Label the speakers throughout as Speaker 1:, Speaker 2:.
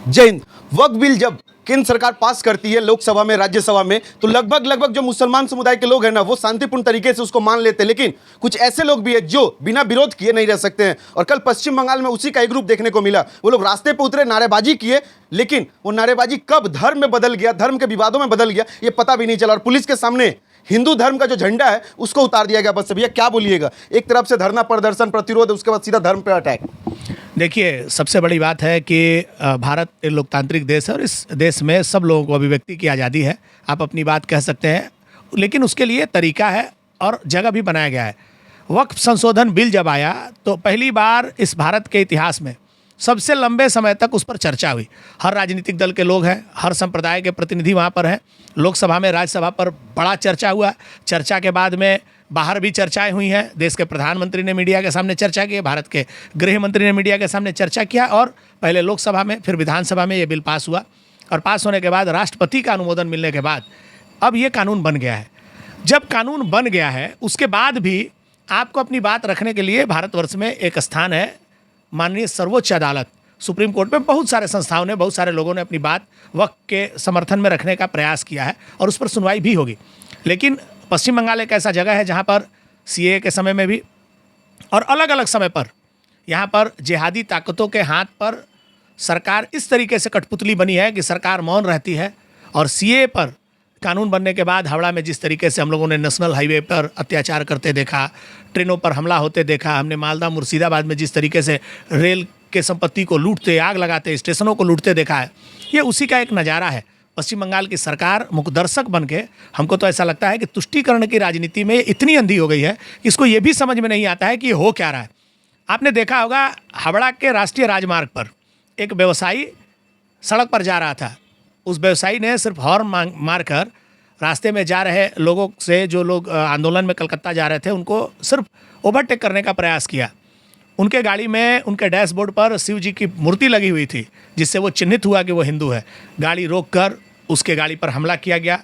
Speaker 1: जय हिंद। वक्फ बिल जब केंद्र सरकार पास करती है लोकसभा में, राज्यसभा में, तो लगभग जो मुसलमान समुदाय के लोग हैं ना, वो शांतिपूर्ण तरीके से उसको मान लेते हैं। लेकिन कुछ ऐसे लोग भी हैं जो बिना विरोध किए नहीं रह सकते हैं। और कल पश्चिम बंगाल में उसी का एक ग्रुप देखने को मिला। वो लोग रास्ते पर उतरे, नारेबाजी किए, लेकिन वो नारेबाजी कब धर्म में बदल गया, धर्म के विवादों में बदल गया, ये पता भी नहीं चला। और पुलिस के सामने हिंदू धर्म का जो झंडा है उसको उतार दिया गया। बस भैया क्या बोलिएगा, एक तरफ से धरना प्रदर्शन प्रतिरोध, उसके बाद सीधा धर्म पर अटैक।
Speaker 2: देखिए, सबसे बड़ी बात है कि भारत एक लोकतांत्रिक देश है और इस देश में सब लोगों को अभिव्यक्ति की आज़ादी है। आप अपनी बात कह सकते हैं, लेकिन उसके लिए तरीका है और जगह भी बनाया गया है। वक्फ संशोधन बिल जब आया तो पहली बार इस भारत के इतिहास में सबसे लंबे समय तक उस पर चर्चा हुई। हर राजनीतिक दल के लोग हैं, हर संप्रदाय के प्रतिनिधि वहाँ पर हैं। लोकसभा में, राज्यसभा पर बड़ा चर्चा हुआ। चर्चा के बाद में बाहर भी चर्चाएं हुई हैं। देश के प्रधानमंत्री ने मीडिया के सामने चर्चा की, भारत के गृह मंत्री ने मीडिया के सामने चर्चा किया और पहले लोकसभा में फिर विधानसभा में ये बिल पास हुआ। और पास होने के बाद राष्ट्रपति का अनुमोदन मिलने के बाद अब ये कानून बन गया है। जब कानून बन गया है उसके बाद भी आपको अपनी बात रखने के लिए भारतवर्ष में एक स्थान है। माननीय सर्वोच्च अदालत, सुप्रीम कोर्ट में बहुत सारे संस्थाओं ने, बहुत सारे लोगों ने अपनी बात वक्फ के समर्थन में रखने का प्रयास किया है और उस पर सुनवाई भी होगी। लेकिन पश्चिम बंगाल एक ऐसा जगह है जहाँ पर सीएए के समय में भी और अलग अलग समय पर यहाँ पर जिहादी ताकतों के हाथ पर सरकार इस तरीके से कठपुतली बनी है कि सरकार मौन रहती है। और सीएए पर कानून बनने के बाद हावड़ा में जिस तरीके से हम लोगों ने नेशनल हाईवे पर अत्याचार करते देखा, ट्रेनों पर हमला होते देखा, हमने मालदा मुर्शिदाबाद में जिस तरीके से रेल के संपत्ति को लूटते, आग लगाते, स्टेशनों को लूटते देखा है, ये उसी का एक नज़ारा है। पश्चिम बंगाल की सरकार मुखदर्शक बन के, हमको तो ऐसा लगता है कि तुष्टीकरण की राजनीति में इतनी अंधी हो गई है कि इसको ये भी समझ में नहीं आता है कि ये हो क्या रहा है। आपने देखा होगा हावड़ा के राष्ट्रीय राजमार्ग पर एक व्यवसायी सड़क पर जा रहा था। उस व्यवसायी ने सिर्फ हॉर्न मारकर रास्ते में जा रहे लोगों से, जो लोग आंदोलन में कलकत्ता जा रहे थे, उनको सिर्फ ओवरटेक करने का प्रयास किया। उनके गाड़ी में, उनके डैशबोर्ड पर शिव जी की मूर्ति लगी हुई थी, जिससे वो चिन्हित हुआ कि वो हिंदू है। गाड़ी रोककर उसके गाड़ी पर हमला किया गया,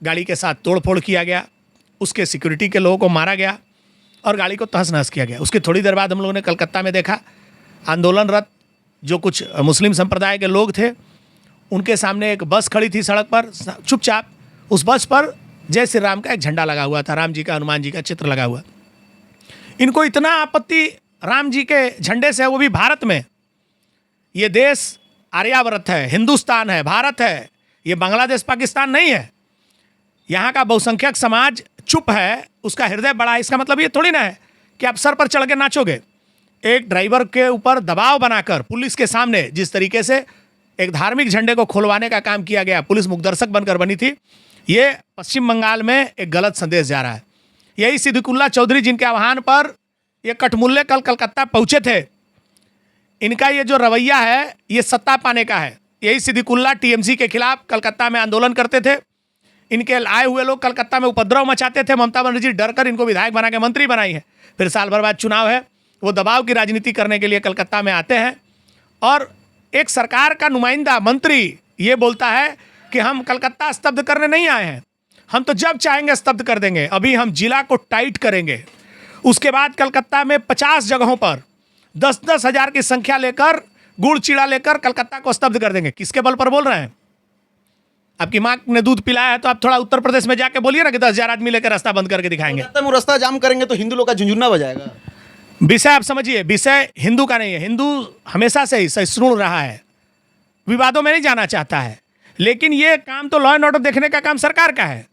Speaker 2: गाड़ी के साथ तोड़फोड़ किया गया, उसके सिक्योरिटी के लोगों को मारा गया और गाड़ी को तहस नहस किया गया। उसकी थोड़ी देर बाद हम लोगों ने कलकत्ता में देखा, आंदोलनरत जो कुछ मुस्लिम संप्रदाय के लोग थे, उनके सामने एक बस खड़ी थी सड़क पर, चुपचाप उस बस पर जय श्री राम का एक झंडा लगा हुआ था, राम जी का, हनुमान जी का चित्र लगा हुआ। इनको इतना आपत्ति राम जी के झंडे से है, वो भी भारत में। ये देश आर्यावर्त है, हिंदुस्तान है, भारत है, ये बांग्लादेश पाकिस्तान नहीं है। यहाँ का बहुसंख्यक समाज चुप है, उसका हृदय बड़ा है। इसका मतलब ये थोड़ी ना है कि आप सर पर चढ़ के नाचोगे। एक ड्राइवर के ऊपर दबाव बनाकर पुलिस के सामने जिस तरीके से एक धार्मिक झंडे को खोलवाने का काम किया गया, पुलिस मुखदर्शक बनकर बनी थी, ये पश्चिम बंगाल में एक गलत संदेश जा रहा है। यही सिद्दीकुल्ला चौधरी जिनके आह्वान पर ये कठमुल्ले कल कलकत्ता पहुंचे थे, इनका ये जो रवैया है ये सत्ता पाने का है। यही सिद्दीकुल्ला टीएमसी के खिलाफ कलकत्ता में आंदोलन करते थे। इनके आए हुए लोग कलकत्ता में उपद्रव मचाते थे। ममता बनर्जी डर कर इनको विधायक बना के मंत्री बनाई है। फिर साल भर बाद चुनाव है, वो दबाव की राजनीति करने के लिए कलकत्ता में आते हैं और एक सरकार का नुमाइंदा मंत्री ये बोलता है कि हम कलकत्ता स्तब्ध करने नहीं आए हैं, हम तो जब चाहेंगे स्तब्ध कर देंगे, अभी हम जिला को टाइट करेंगे। उसके बाद कलकत्ता में 50 जगहों पर 10-10 हज़ार की संख्या लेकर, गुड़ चीड़ा लेकर कलकत्ता को स्तब्ध कर देंगे। किसके बल पर बोल रहे हैं? आपकी माँ ने दूध पिलाया है तो आप थोड़ा उत्तर प्रदेश में जाके बोलिए ना कि 10,000 आदमी लेकर रास्ता बंद करके दिखाएंगे।
Speaker 1: वो रास्ता जाम करेंगे तो हिंदू लोग का झुंझुना बजाएगा।
Speaker 2: विषय आप समझिए, विषय हिंदू का नहीं है। हिंदू हमेशा से ही सहिष्णु रहा है, विवादों में नहीं जाना चाहता है। लेकिन ये काम तो लॉ एंड ऑर्डर देखने का काम सरकार का है।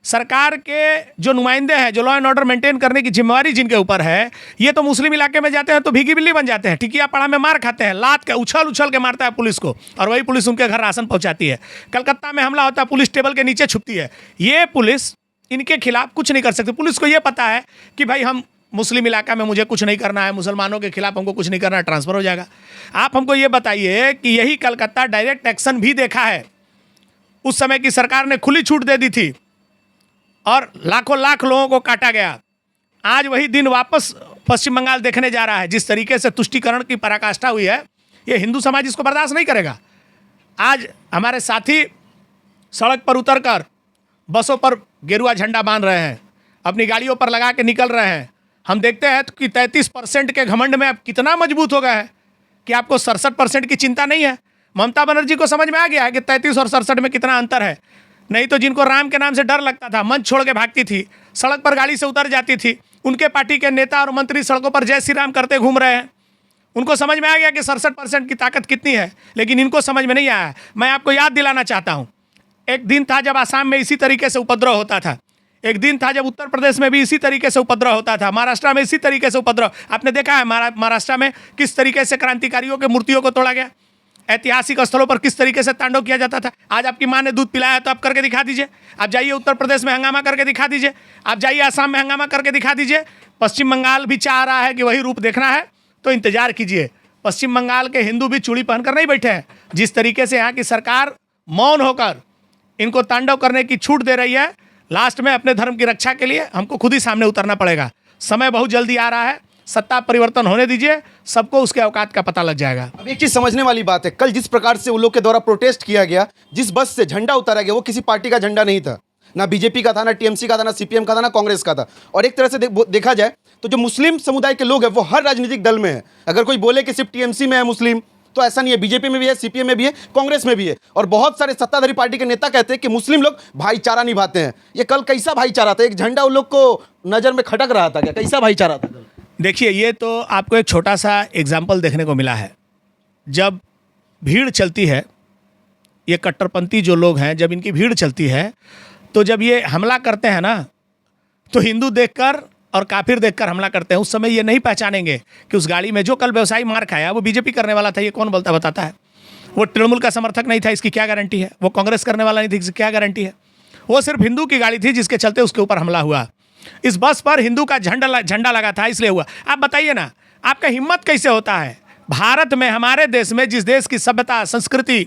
Speaker 2: सरकार के जो नुमाइंदे हैं, जो लॉ एंड ऑर्डर मेंटेन करने की जिम्मेवारी जिनके ऊपर है, ये तो मुस्लिम इलाके में जाते हैं तो भीगी बिल्ली बन जाते हैं, टिकिया पड़ा में मार खाते हैं, लात के उछल के मारता है पुलिस को और वही पुलिस उनके घर राशन पहुंचाती है। कलकत्ता में हमला होता है, पुलिस टेबल के नीचे छुपती है। ये पुलिस इनके खिलाफ कुछ नहीं कर सकती। पुलिस को ये पता है कि भाई हम मुस्लिम इलाका में मुझे कुछ नहीं करना है, मुसलमानों के खिलाफ हमको कुछ नहीं करना है, ट्रांसफर हो जाएगा। आप हमको ये बताइए कि यही कलकत्ता डायरेक्ट एक्शन भी देखा है। उस समय की सरकार ने खुली छूट दे दी थी और लाखों लाख लोगों को काटा गया। आज वही दिन वापस पश्चिम बंगाल देखने जा रहा है। जिस तरीके से तुष्टीकरण की पराकाष्ठा हुई है, ये हिंदू समाज इसको बर्दाश्त नहीं करेगा। आज हमारे साथी सड़क पर उतरकर बसों पर गेरुआ झंडा बांध रहे हैं, अपनी गाड़ियों पर लगा के निकल रहे हैं। हम देखते हैं कि 33% के घमंड में आप कितना मजबूत हो गए हैं कि आपको 67% की चिंता नहीं है। ममता बनर्जी को समझ में आ गया है कि 33 और 67 में कितना अंतर है। नहीं तो जिनको राम के नाम से डर लगता था, मंच छोड़ के भागती थी, सड़क पर गाड़ी से उतर जाती थी, उनके पार्टी के नेता और मंत्री सड़कों पर जय श्री राम करते घूम रहे हैं। उनको समझ में आ गया कि 67% की ताकत कितनी है, लेकिन इनको समझ में नहीं आया। मैं आपको याद दिलाना चाहता हूँ, एक दिन था जब आसाम में इसी तरीके से उपद्रव होता था, एक दिन था जब उत्तर प्रदेश में भी इसी तरीके से उपद्रव होता था, महाराष्ट्र में इसी तरीके से उपद्रव। आपने देखा है महाराष्ट्र में किस तरीके से क्रांतिकारियों के मूर्तियों को तोड़ा गया, ऐतिहासिक स्थलों पर किस तरीके से तांडव किया जाता था। आज आपकी माँ ने दूध पिलाया तो आप करके दिखा दीजिए। आप जाइए उत्तर प्रदेश में हंगामा करके दिखा दीजिए, आप जाइए आसाम में हंगामा करके दिखा दीजिए। पश्चिम बंगाल भी चाह रहा है कि वही रूप देखना है, तो इंतजार कीजिए। पश्चिम बंगाल के हिंदू भी चूड़ी पहनकर नहीं बैठे हैं। जिस तरीके से यहाँ की सरकार मौन होकर इनको तांडव करने की छूट दे रही है, लास्ट में अपने धर्म की रक्षा के लिए हमको खुद ही सामने उतरना पड़ेगा। समय बहुत जल्दी आ रहा है, सत्ता परिवर्तन होने दीजिए, सबको उसके औकात का पता लग जाएगा।
Speaker 1: अब एक चीज समझने वाली बात है, कल जिस प्रकार से उन लोग के द्वारा प्रोटेस्ट किया गया, जिस बस से झंडा उतारा गया, वो किसी पार्टी का झंडा नहीं था, ना बीजेपी का था, ना टीएमसी का था, ना सीपीएम का था, ना कांग्रेस का था। और एक तरह से देखा जाए तो जो मुस्लिम समुदाय के लोग हैं वो हर राजनीतिक दल में है। अगर कोई बोले कि सिर्फ टीएमसी में है मुस्लिम, तो ऐसा नहीं है, बीजेपी में भी है, सीपीएम में भी है, कांग्रेस में भी है। और बहुत सारे सत्ताधारी पार्टी के नेता कहते हैं कि मुस्लिम लोग भाईचारा निभाते हैं। ये कल कैसा भाईचारा था? एक झंडा उन लोग को नजर में खटक रहा था क्या? कैसा भाईचारा था?
Speaker 2: देखिए, ये तो आपको एक छोटा सा एग्जाम्पल देखने को मिला है। जब भीड़ चलती है, ये कट्टरपंथी जो लोग हैं, जब इनकी भीड़ चलती है, तो जब ये हमला करते हैं ना, तो हिंदू देखकर और काफिर देखकर हमला करते हैं। उस समय ये नहीं पहचानेंगे कि उस गाड़ी में जो कल व्यवसायी मार खाया वो बीजेपी करने वाला था, ये कौन बोलता बताता है। वो तृणमूल का समर्थक नहीं था, इसकी क्या गारंटी है। वो कांग्रेस करने वाला नहीं था, इसकी क्या गारंटी है। वो सिर्फ हिंदू की गाड़ी थी जिसके चलते उसके ऊपर हमला हुआ। इस बस पर हिंदू का झंडा लगा था, इसलिए हुआ। आप बताइए ना, आपका हिम्मत कैसे होता है भारत में, हमारे देश में, जिस देश की सभ्यता संस्कृति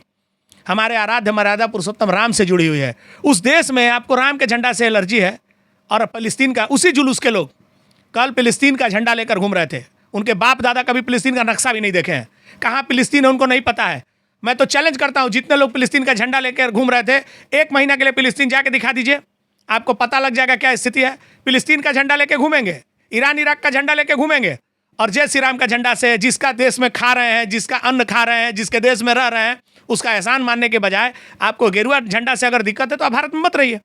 Speaker 2: हमारे आराध्य मर्यादा पुरुषोत्तम राम से जुड़ी हुई है, उस देश में आपको राम के झंडा से एलर्जी है। और फिलिस्तीन का, उसी जुलूस के लोग कल फिलिस्तीन का झंडा लेकर घूम रहे थे। उनके बाप दादा कभी फिलिस्तीन का नक्शा भी नहीं देखे हैं, कहाँ फिलिस्तीन है उनको नहीं पता है। मैं तो चैलेंज करता हूँ, जितने लोग फिलिस्तीन का झंडा लेकर घूम रहे थे, 1 महीना के लिए फिलिस्तीन जाके दिखा दीजिए, आपको पता लग जाएगा क्या स्थिति है। फिलिस्तीन का झंडा लेके घूमेंगे, ईरान इराक का झंडा लेके घूमेंगे, और जय श्री राम का झंडा से जिसका देश में खा रहे हैं, जिसका अन्न खा रहे हैं, जिसके देश में रह रहे हैं, उसका एहसान मानने के बजाय आपको गेरुआ झंडा से अगर दिक्कत है तो आप भारत में मत रहिए।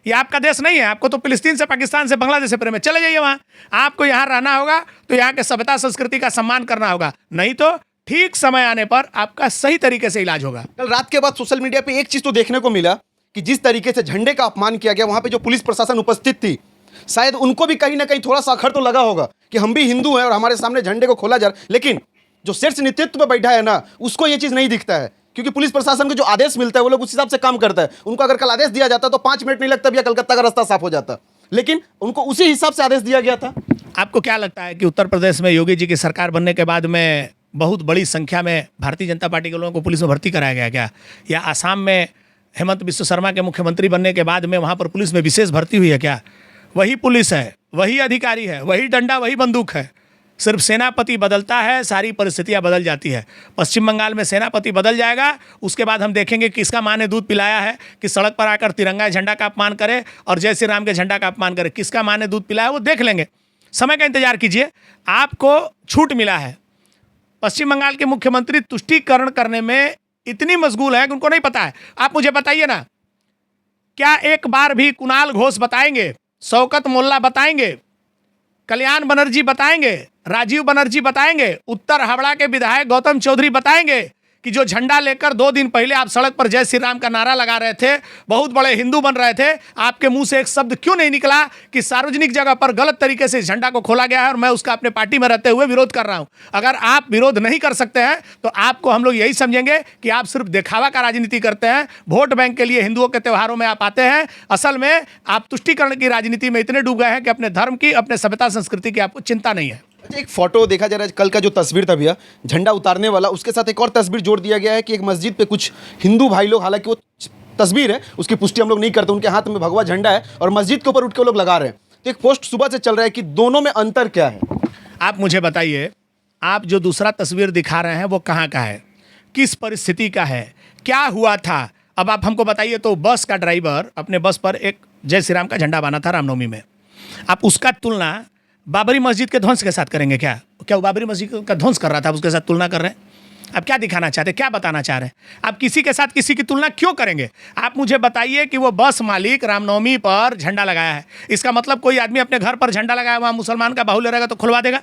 Speaker 2: ये आपका देश नहीं है, आपको तो फिलिस्तीन से, पाकिस्तान से, बांग्लादेश से प्रेम है, चले जाइए वहाँ। आपको यहाँ रहना होगा तो यहाँ के सभ्यता संस्कृति का सम्मान करना होगा, नहीं तो ठीक समय आने पर आपका सही तरीके से इलाज होगा।
Speaker 1: कल रात के बाद सोशल मीडिया पे एक चीज तो देखने को मिला कि जिस तरीके से झंडे का अपमान किया गया, वहां पे जो पुलिस प्रशासन उपस्थित थी, शायद उनको भी कहीं ना कहीं थोड़ा सा अखर तो लगा होगा कि हम भी हिंदू हैं और हमारे सामने झंडे को खोला जा रहा है। लेकिन जो शीर्ष नेतृत्व पे बैठा है ना, उसको ये चीज़ नहीं दिखता है, क्योंकि पुलिस प्रशासन को जो आदेश मिलता है वो लोग उस हिसाब से काम करता है। उनको अगर कल आदेश दिया जाता तो 5 मिनट नहीं लगता भैया कलकत्ता का रास्ता साफ हो जाता, लेकिन उनको उसी हिसाब से आदेश दिया गया था।
Speaker 2: आपको क्या लगता है कि उत्तर प्रदेश में योगी जी की सरकार बनने के बाद में बहुत बड़ी संख्या में भारतीय जनता पार्टी के लोगों को पुलिस में भर्ती कराया गया क्या? या आसाम में हेमंत बिस्व शर्मा के मुख्यमंत्री बनने के बाद में वहाँ पर पुलिस में विशेष भर्ती हुई है क्या? वही पुलिस है, वही अधिकारी है, वही डंडा, वही बंदूक है। सिर्फ सेनापति बदलता है, सारी परिस्थितियां बदल जाती है। पश्चिम बंगाल में सेनापति बदल जाएगा, उसके बाद हम देखेंगे किसका माँ ने दूध पिलाया है कि सड़क पर आकर तिरंगा झंडा का अपमान करे और जय श्री राम के झंडा का अपमान करे। किसका माँ ने दूध पिलाया वो देख लेंगे, समय का इंतजार कीजिए। आपको छूट मिला है। पश्चिम बंगाल के मुख्यमंत्री तुष्टीकरण करने में इतनी मशगूल है कि उनको नहीं पता है। आप मुझे बताइए ना, क्या एक बार भी कुणाल घोष बताएंगे, शौकत मोल्ला बताएंगे, कल्याण बनर्जी बताएंगे, राजीव बनर्जी बताएंगे, उत्तर हावड़ा के विधायक गौतम चौधरी बताएंगे कि जो झंडा लेकर 2 दिन पहले आप सड़क पर जय श्री राम का नारा लगा रहे थे, बहुत बड़े हिंदू बन रहे थे, आपके मुंह से एक शब्द क्यों नहीं निकला कि सार्वजनिक जगह पर गलत तरीके से झंडा को खोला गया है और मैं उसका अपने पार्टी में रहते हुए विरोध कर रहा हूं? अगर आप विरोध नहीं कर सकते हैं तो आपको हम लोग यही समझेंगे कि आप सिर्फ दिखावा का राजनीति करते हैं, वोट बैंक के लिए हिंदुओं के त्योहारों में आप आते हैं। असल में आप तुष्टीकरण की राजनीति में इतने डूब गए हैं कि अपने धर्म की, अपने सभ्यता संस्कृति की आपको चिंता नहीं है।
Speaker 1: अच्छा, एक फोटो देखा जा रहा है, कल का जो तस्वीर था भैया झंडा उतारने वाला, उसके साथ एक और तस्वीर जोड़ दिया गया है कि एक मस्जिद पे कुछ हिंदू भाई लोग, हालांकि वो तस्वीर है उसकी पुष्टि हम लोग नहीं करते, उनके हाथ में भगवा झंडा है और मस्जिद के ऊपर उठ के लोग लगा रहे हैं। तो एक पोस्ट सुबह से चल रहा है कि दोनों में अंतर क्या है?
Speaker 2: आप मुझे बताइए, आप जो दूसरा तस्वीर दिखा रहे हैं वो कहाँ का है, किस परिस्थिति का है, क्या हुआ था? अब आप हमको बताइए। तो बस का ड्राइवर अपने बस पर एक जय श्री राम का झंडा बांधा था रामनवमी में, आप उसका तुलना बाबरी मस्जिद के ध्वंस के साथ करेंगे क्या? क्या वो बाबरी मस्जिद का ध्वंस कर रहा था, उसके साथ तुलना कर रहे हैं? आप क्या दिखाना चाहते हैं, क्या बताना चाह रहे हैं? आप किसी के साथ किसी की तुलना क्यों करेंगे? आप मुझे बताइए कि वो बस मालिक रामनवमी पर झंडा लगाया है, इसका मतलब कोई आदमी अपने घर पर झंडा लगाया वहाँ मुसलमान का बाहुल्य रहेगा तो खुलवा देगा?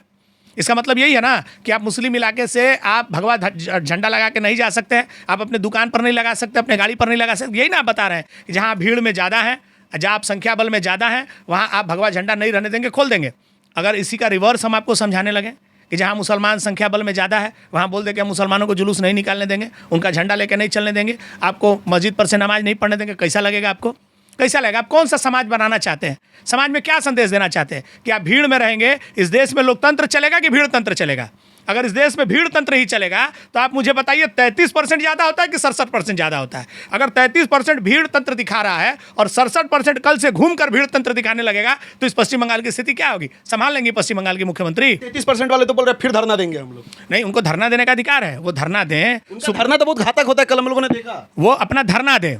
Speaker 2: इसका मतलब यही है ना कि आप मुस्लिम इलाके से आप भगवा झंडा लगा के नहीं जा सकते हैं, आप अपने दुकान पर नहीं लगा सकते, अपने गाड़ी पर नहीं लगा सकते। यही ना आप बता रहे हैं कि जहाँ भीड़ में ज़्यादा है, जहाँ आप संख्या बल में ज़्यादा हैं, वहाँ आप भगवा झंडा नहीं रहने देंगे, खोल देंगे। अगर इसी का रिवर्स हम आपको समझाने लगे कि जहाँ मुसलमान संख्या बल में ज़्यादा है वहाँ बोल दे कि हम मुसलमानों को जुलूस नहीं निकालने देंगे, उनका झंडा लेकर नहीं चलने देंगे, आपको मस्जिद पर से नमाज नहीं पढ़ने देंगे, कैसा लगेगा आपको? कैसा लगेगा? आप कौन सा समाज बनाना चाहते हैं? समाज में क्या संदेश देना चाहते हैं कि आप भीड़ में रहेंगे? इस देश में लोकतंत्र चलेगा कि भीड़ तंत्र चलेगा? अगर इस देश में भीड़ तंत्र ही चलेगा तो आप मुझे बताइए 33% ज़्यादा होता है कि 67% ज़्यादा होता है? अगर 33% भीड़ तंत्र दिखा रहा है और 67% कल से घूमकर भीड़ तंत्र दिखाने लगेगा तो इस पश्चिम बंगाल की स्थिति क्या होगी? संभाल लेंगे पश्चिम बंगाल की मुख्यमंत्री?
Speaker 1: 33% वाले तो बोल रहे हैं फिर धरना देंगे हम लोग।
Speaker 2: नहीं, उनको धरना देने का अधिकार है, वो धरना दें।
Speaker 1: धरना तो बहुत घातक होता है, कल हम लोगों ने देखा।
Speaker 2: वो अपना धरना दें,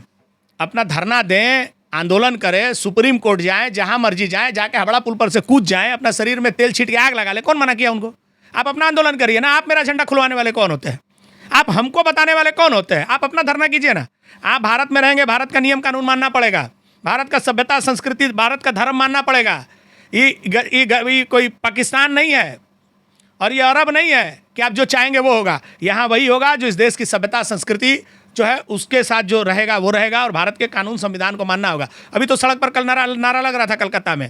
Speaker 2: अपना धरना दें, आंदोलन करें, सुप्रीम कोर्ट जाएं, जहां मर्जी जाएं, जाके हबड़ा पुल पर से कूद जाएं, अपना शरीर में तेल छीट के आग लगा ले। कौन मना किया उनको? आप अपना आंदोलन करिए ना। आप मेरा झंडा खुलवाने वाले कौन होते हैं? आप हमको बताने वाले कौन होते हैं? आप अपना धरना कीजिए ना। आप भारत में रहेंगे, भारत का नियम कानून मानना पड़ेगा, भारत का सभ्यता संस्कृति, भारत का धर्म मानना पड़ेगा। ये कोई पाकिस्तान नहीं है और ये अरब नहीं है कि आप जो चाहेंगे वो होगा। यहाँ वही होगा जो इस देश की सभ्यता संस्कृति जो है उसके साथ जो रहेगा वो रहेगा, और भारत के कानून संविधान को मानना होगा। अभी तो सड़क पर कल नारा लग रहा था कलकत्ता में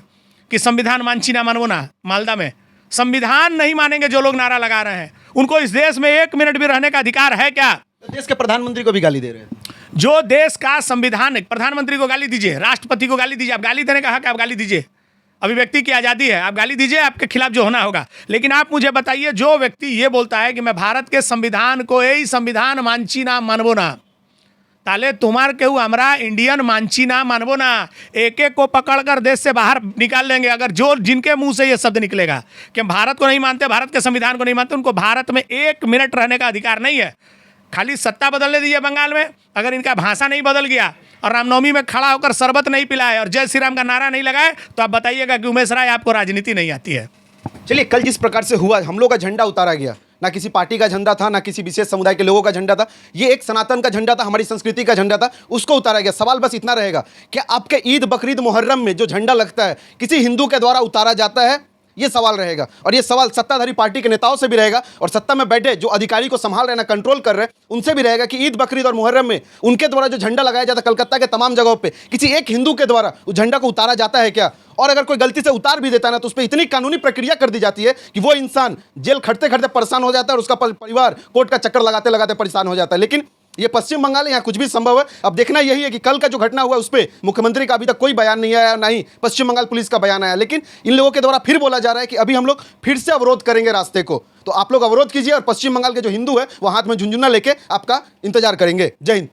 Speaker 2: कि संविधान मानची ना मानवो ना। मालदा में संविधान नहीं मानेंगे जो लोग नारा लगा रहे हैं, उनको इस देश में 1 मिनट भी रहने का अधिकार है क्या?
Speaker 1: देश के प्रधानमंत्री को भी गाली दे रहे हैं।
Speaker 2: जो देश का संविधान, प्रधानमंत्री को गाली दीजिए, राष्ट्रपति को गाली दीजिए, आप गाली देने का हक है, आप गाली दीजिए, अभिव्यक्ति की आज़ादी है, आप गाली दीजिए, आपके खिलाफ जो होना होगा। लेकिन आप मुझे बताइए, जो व्यक्ति ये बोलता है कि मैं भारत के संविधान को यही संविधान मानची ना मानबो ना, ताले तुम्हार केहू हमरा इंडियन मानची ना मानबो ना, एक एक को पकड़कर देश से बाहर निकाल लेंगे। अगर जो जिनके मुंह से ये शब्द निकलेगा कि हम भारत को नहीं मानते, भारत के संविधान को नहीं मानते, उनको भारत में 1 मिनट रहने का अधिकार नहीं है। खाली सत्ता बदलने दीजिए बंगाल में, अगर इनका भाषा नहीं बदल गया और रामनवमी में खड़ा होकर शरबत नहीं पिलाए और जय श्री राम का नारा नहीं लगाए तो आप बताइएगा कि उमेश राय आपको राजनीति नहीं आती है।
Speaker 1: चलिए, कल जिस प्रकार से हुआ, हम लोग का झंडा उतारा गया, ना किसी पार्टी का झंडा था, ना किसी विशेष समुदाय के लोगों का झंडा था, ये एक सनातन का झंडा था, हमारी संस्कृति का झंडा था, उसको उतारा गया। सवाल बस इतना रहेगा कि आपके ईद, बकरीद, मुहर्रम में जो झंडा लगता है किसी हिंदू के द्वारा उतारा जाता है? ये सवाल रहेगा, और ये सवाल सत्ताधारी पार्टी के नेताओं से भी रहेगा और सत्ता में बैठे जो अधिकारी को संभाल रहे हैं, कंट्रोल कर रहे हैं, उनसे भी रहेगा कि ईद, बकरीद और मुहर्रम में उनके द्वारा जो झंडा लगाया जाता है कलकत्ता के तमाम जगहों पे, किसी एक हिंदू के द्वारा उस झंडा को उतारा जाता है क्या? और अगर कोई गलती से उतार भी देता है ना तो उस पर इतनी कानूनी प्रक्रिया कर दी जाती है कि वो इंसान जेल खटते खटते परेशान हो जाता है और उसका परिवार कोर्ट का चक्कर लगाते लगाते परेशान हो जाता है। लेकिन ये पश्चिम बंगाल है, यहाँ कुछ भी संभव है। अब देखना यही है कि कल का जो घटना हुआ उस पर मुख्यमंत्री का अभी तक कोई बयान नहीं आया, ना ही पश्चिम बंगाल पुलिस का बयान आया, लेकिन इन लोगों के द्वारा फिर बोला जा रहा है कि अभी हम लोग फिर से अवरोध करेंगे रास्ते को। तो आप लोग अवरोध कीजिए और पश्चिम बंगाल के जो हिंदू है वो हाथ में झुंझुना लेके आपका इंतजार करेंगे। जय हिंद।